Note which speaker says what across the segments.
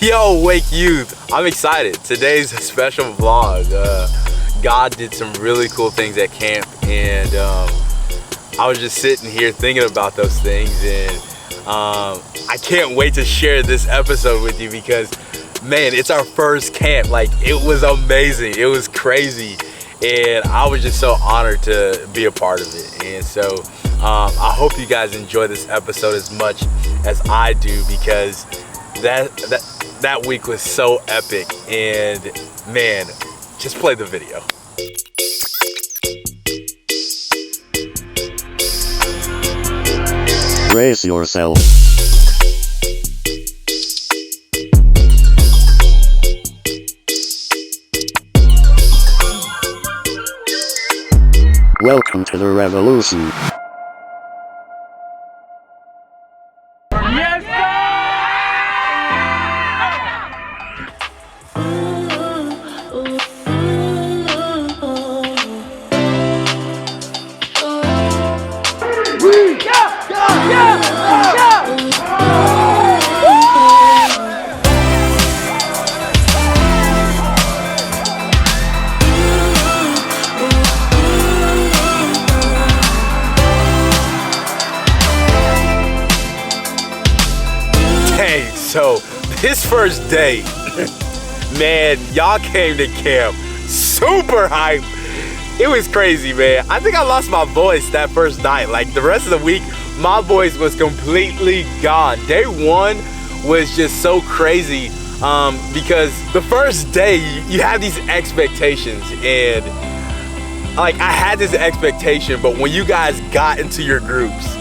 Speaker 1: Yo, Wake Youth, I'm excited. Today's a special vlog. God did some really cool things at camp, and I was just sitting here thinking about those things, and I can't wait to share this episode with you because, man, it's our first camp. Like, it was amazing. It was crazy, and I was just so honored to be a part of it. And so I hope you guys enjoy this episode as much as I do, because that week was so epic. And man, just play the video.
Speaker 2: Brace yourself. Welcome to the revolution.
Speaker 3: Yes,
Speaker 1: So this first day, man, y'all came to camp super hype. It was crazy, man. I think I lost my voice that first night. Like, the rest of the week, my voice was completely gone. Day one was just so crazy because the first day you have these expectations, and like, I had this expectation, but when you guys got into your groups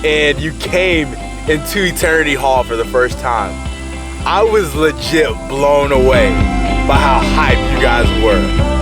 Speaker 1: and you came into Eternity Hall for the first time, I was legit blown away by how hyped you guys were.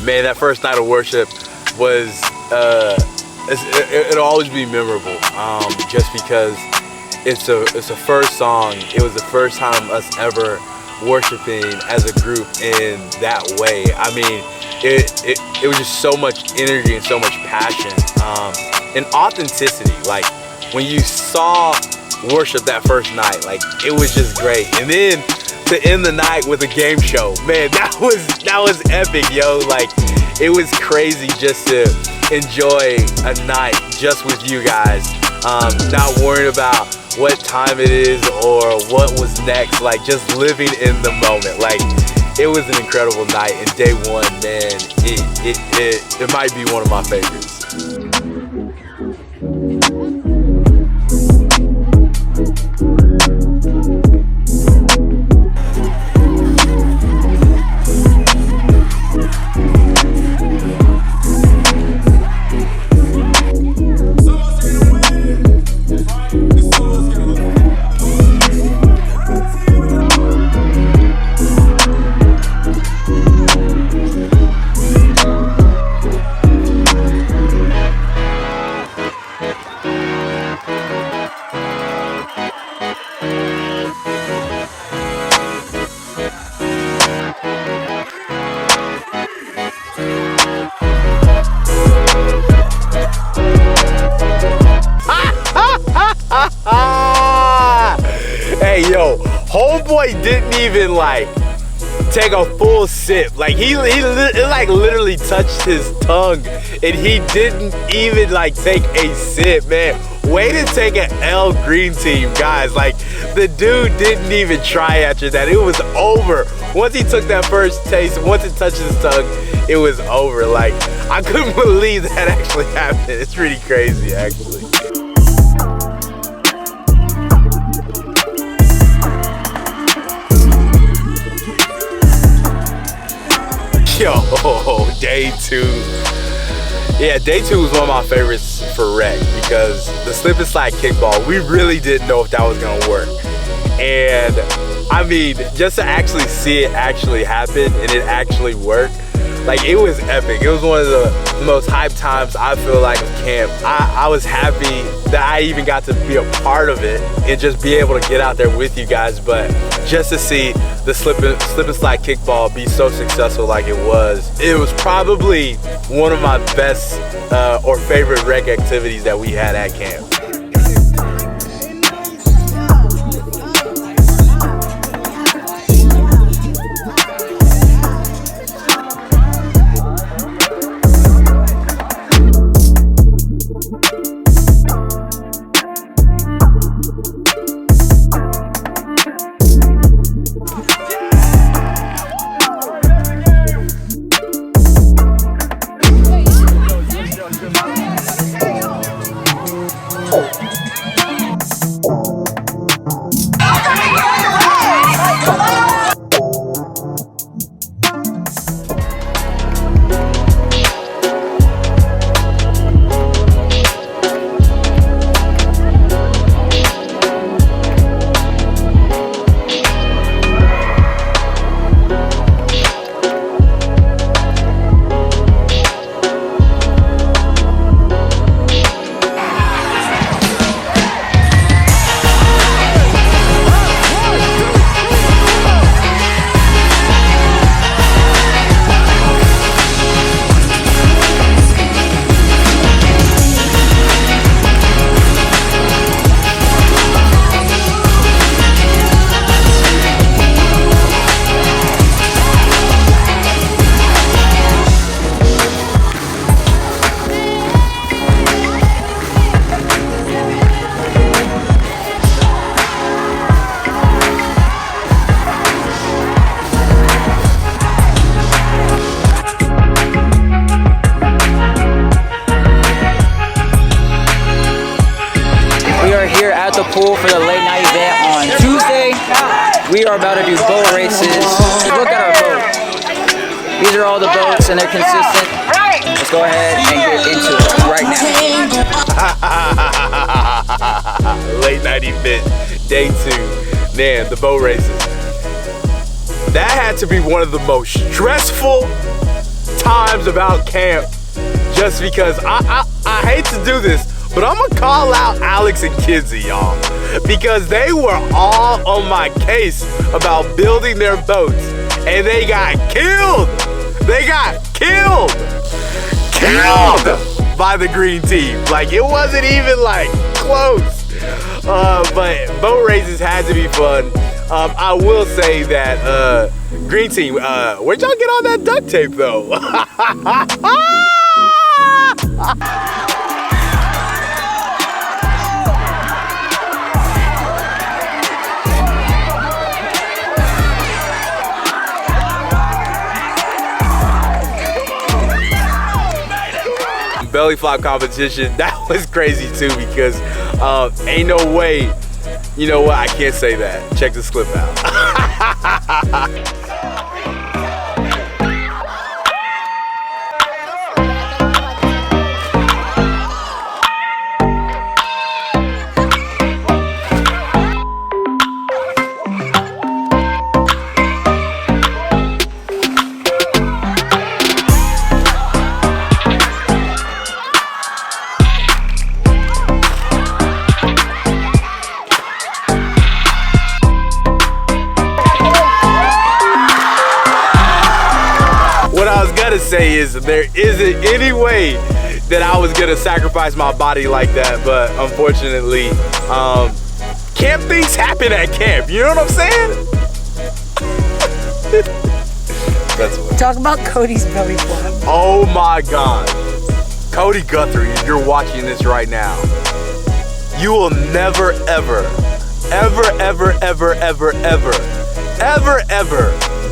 Speaker 1: Man, that first night of worship was, it'll always be memorable, just because it's a first song. It was the first time us ever worshiping as a group in that way. I mean, it was just so much energy and so much passion, and authenticity. Like, when you saw worship that first night, like, it was just great. And then to end the night with a game show, man, that was epic, yo. Like, it was crazy just to enjoy a night just with you guys, not worrying about what time it is or what was next, like, just living in the moment. Like, it was an incredible night, and day one, man, it might be one of my favorites. Hey, yo, homeboy didn't even like take a full sip. Like, it like literally touched his tongue, and he didn't even like take a sip, man. Way to take an L green team, guys. Like, the dude didn't even try after that. It was over. Once he took that first taste, once it touched his tongue, it was over. Like, I couldn't believe that actually happened. It's pretty crazy, actually. day 2. Yeah, day 2 was one of my favorites for rec because the slip and slide kickball, we really didn't know if that was gonna work. And I mean, just to actually see it actually happen and it actually work, like it was epic. It was one of the most hyped times I feel like of camp. I was happy that I even got to be a part of it and just be able to get out there with you guys. But just to see the slip and slide kickball be so successful like it was probably one of my best or favorite rec activities that we had at camp.
Speaker 3: The pool for the late night event on Tuesday. We are about to do boat races. Look at our boat. These are all the boats and they're consistent. Let's go ahead and get into it right
Speaker 1: now. Late night event, day 2. Man, the boat races. That had to be one of the most stressful times about camp just because I hate to do this, but I'm gonna call out Alex and Kinsey, y'all, because they were all on my case about building their boats, and they got killed. They got killed by the green team. Like, it wasn't even like close. But boat races had to be fun. I will say that green team, where'd y'all get all that duct tape though? Belly flop competition, that was crazy too because ain't no way, you know what, I can't say that. Check this clip out. To say is there isn't any way that I was gonna sacrifice my body like that, but unfortunately camp things happen at camp, you know what I'm saying? That's what.
Speaker 4: Talk about Cody's belly flop.
Speaker 1: Oh my god, Cody Guthrie, if you're watching this right now, you will never ever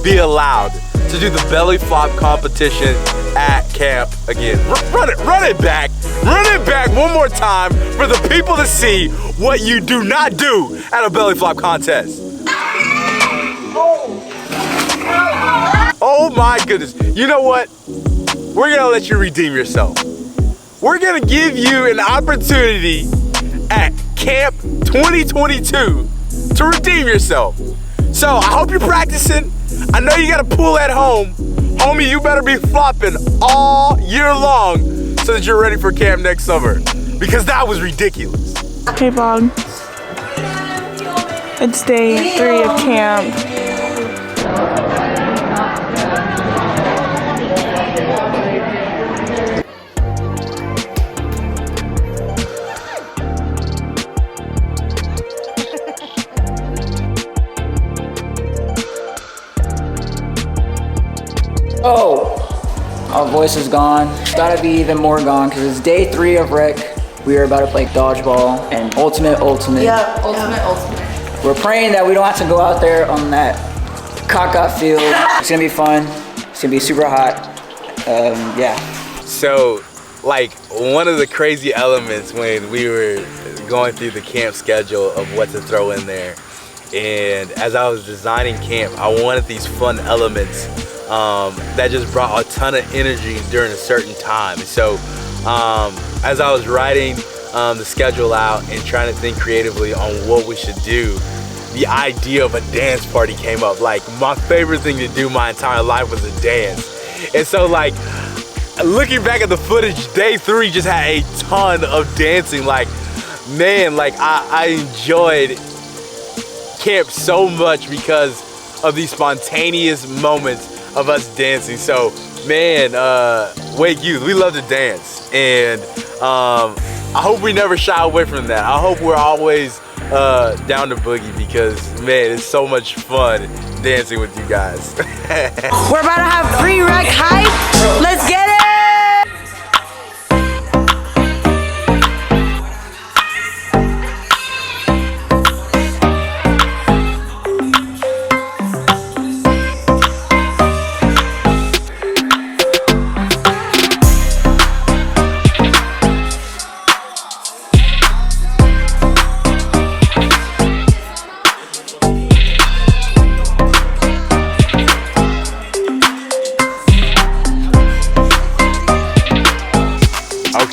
Speaker 1: be allowed to do the belly flop competition at camp again. Run it back one more time for the people to see what you do not do at a belly flop contest. Oh my goodness. You know what? we're gonna let you redeem yourself. We're gonna give you an opportunity at Camp 2022 to redeem yourself. So I hope you're practicing. I know you gotta pull at home. Homie, you better be flopping all year long so that you're ready for camp next summer, because that was ridiculous.
Speaker 5: Hey Bob, it's day 3 of camp.
Speaker 3: Oh, our voice is gone. It's gotta be even more gone because it's day 3 of rec. We are about to play dodgeball and ultimate.
Speaker 4: Yeah, ultimate.
Speaker 3: We're praying that we don't have to go out there on that caca field. It's gonna be fun. It's gonna be super hot. Yeah.
Speaker 1: So, like, one of the crazy elements when we were going through the camp schedule of what to throw in there, and as I was designing camp, I wanted these fun elements that just brought a ton of energy during a certain time. And so as I was writing the schedule out and trying to think creatively on what we should do, the idea of a dance party came up. Like, my favorite thing to do my entire life was to dance. And so, like, looking back at the footage, day 3 just had a ton of dancing. Like, man, like I enjoyed camp so much because of these spontaneous moments of us dancing. So, man, Wake Youth, we love to dance, and I hope we never shy away from that. I hope we're always down to boogie, because, man, it's so much fun dancing with you guys.
Speaker 4: We're about to have pre-rec hype. Let's get it!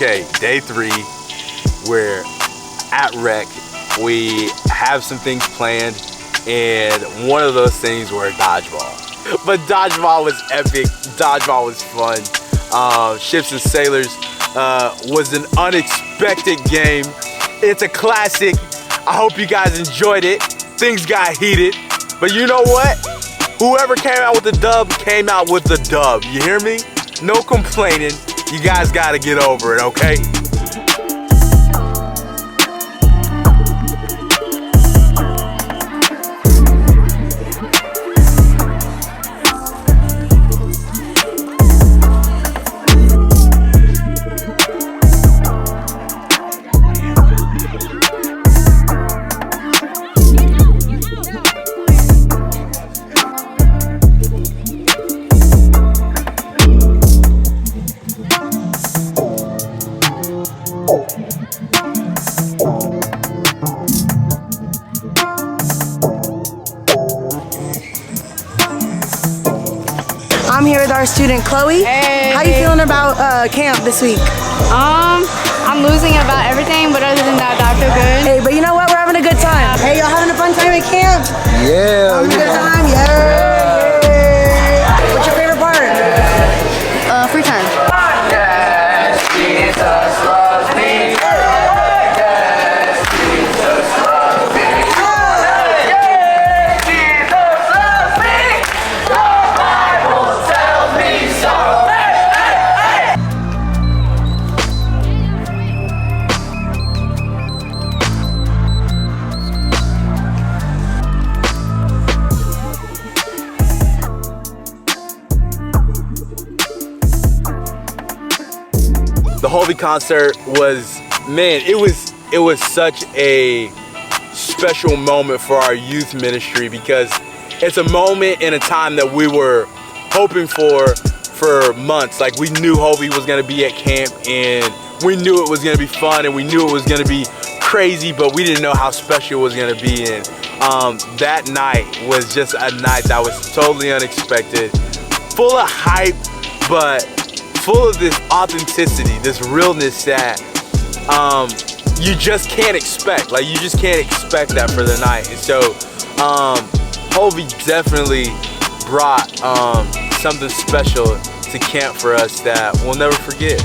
Speaker 1: Okay, day 3, we're at rec. We have some things planned, and one of those things were dodgeball. But dodgeball was epic. Dodgeball was fun. Ships and Sailors was an unexpected game. It's a classic. I hope you guys enjoyed it. Things got heated, but you know what? Whoever came out with the dub came out with the dub. You hear me? No complaining. You guys gotta get over it, okay?
Speaker 4: I'm here with our student Chloe.
Speaker 6: Hey.
Speaker 4: How you feeling about camp this week?
Speaker 6: I'm losing about everything, but other than that, I feel good.
Speaker 4: Hey, but you know what? We're having a good time. Hey, y'all having a fun time at camp?
Speaker 1: Yeah.
Speaker 4: Having a good time? Yeah. What's your favorite part?
Speaker 6: Free time.
Speaker 1: The Holy concert was, man, it was such a special moment for our youth ministry, because it's a moment in a time that we were hoping for months. Like, we knew Hovey was gonna be at camp, and we knew it was gonna be fun, and we knew it was gonna be crazy, but we didn't know how special it was gonna be. And that night was just a night that was totally unexpected, full of hype, but full of this authenticity, this realness that you just can't expect. Like, you just can't expect that for the night. And so Hovey definitely brought something special to camp for us that we'll never forget.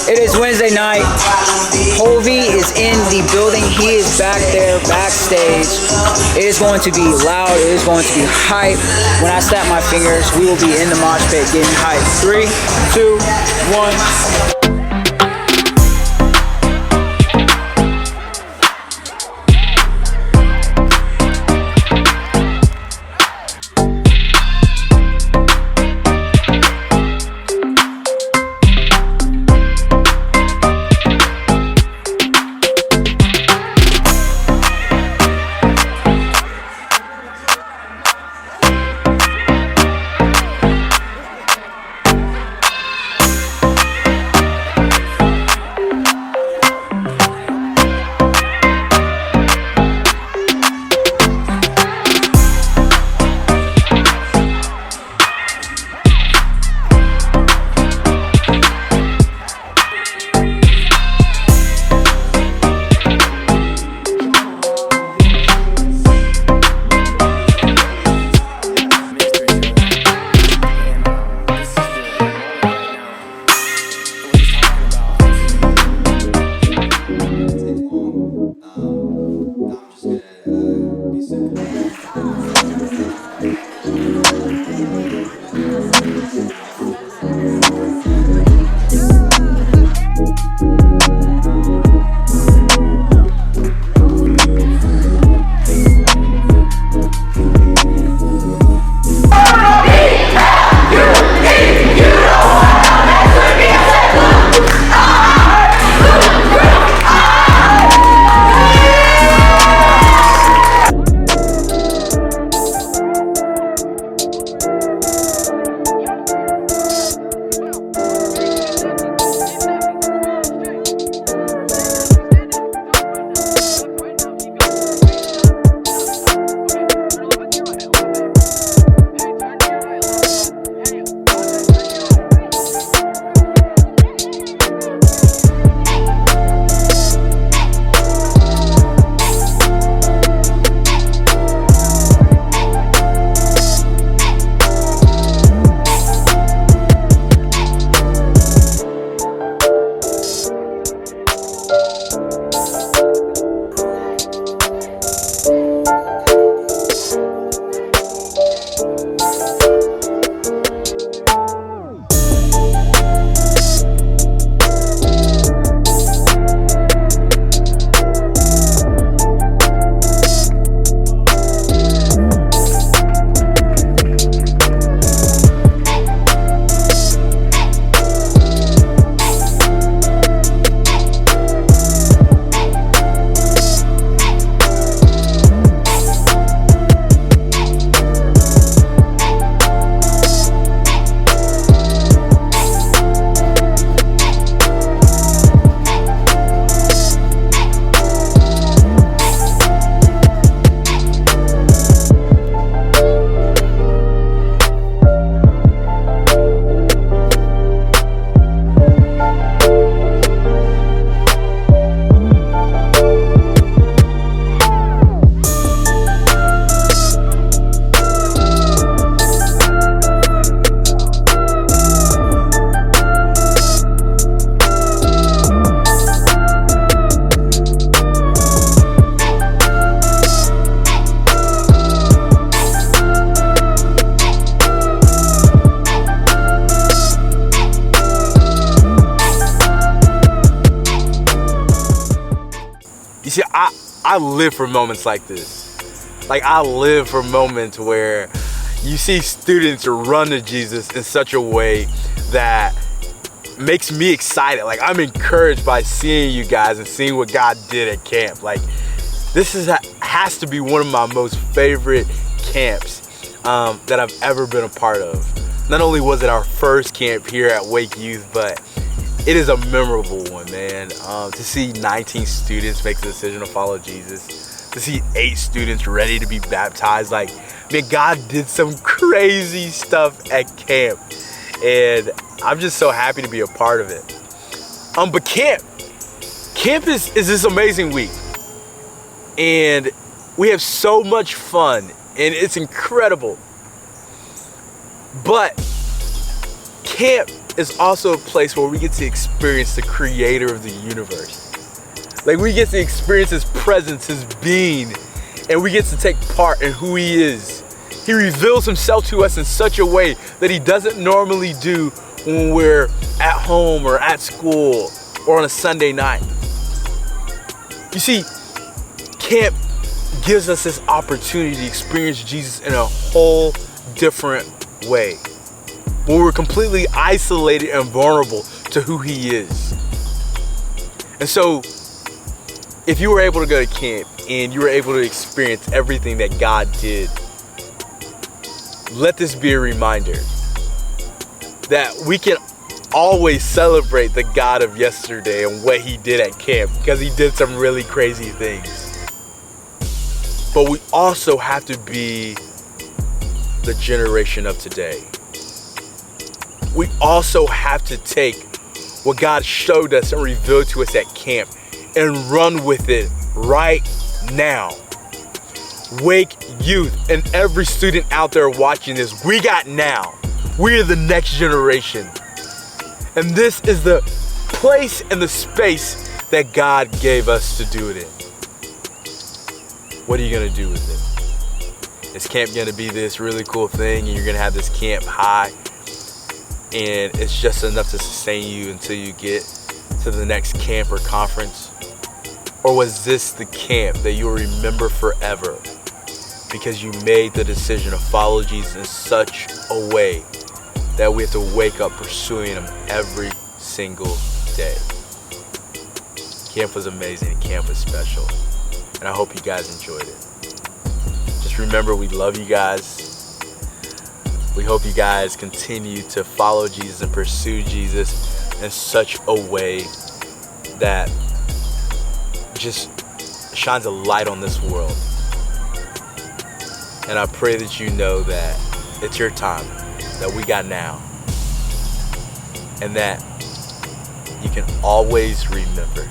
Speaker 3: It is Wednesday night. Hovey is in the building. He is back there, backstage. It is going to be loud. It is going to be hype. When I snap my fingers, we will be in the mosh pit getting hype. 3, 2, 1.
Speaker 1: You see, I live for moments like this. Like, I live for moments where you see students run to Jesus in such a way that makes me excited. Like, I'm encouraged by seeing you guys and seeing what God did at camp. Like, this has to be one of my most favorite camps that I've ever been a part of. Not only was it our first camp here at Wake Youth, but it is a memorable one, man. To see 19 students make the decision to follow Jesus, to see 8 students ready to be baptized. Like, man, God did some crazy stuff at camp, and I'm just so happy to be a part of it. But camp is this amazing week, and we have so much fun, and it's incredible. But camp is also a place where we get to experience the creator of the universe. Like, we get to experience his presence, his being, and we get to take part in who he is. He reveals himself to us in such a way that he doesn't normally do when we're at home or at school or on a Sunday night. You see, camp gives us this opportunity to experience Jesus in a whole different way, when we're completely isolated and vulnerable to who he is. And so, if you were able to go to camp and you were able to experience everything that God did, let this be a reminder that we can always celebrate the God of yesterday and what he did at camp, because he did some really crazy things. But we also have to be the generation of today. We also have to take what God showed us and revealed to us at camp and run with it right now. Wake Youth and every student out there watching this, we got now. We are the next generation. And this is the place and the space that God gave us to do it in. What are you gonna do with it? Is camp gonna be this really cool thing and you're gonna have this camp high and it's just enough to sustain you until you get to the next camp or conference? Or was this the camp that you'll remember forever because you made the decision to follow Jesus in such a way that we have to wake up pursuing him every single day? Camp was amazing and camp was special, and I hope you guys enjoyed it. Just remember, we love you guys. We hope you guys continue to follow Jesus and pursue Jesus in such a way that just shines a light on this world. And I pray that you know that it's your time, that we got now, and that you can always remember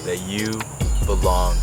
Speaker 1: that you belong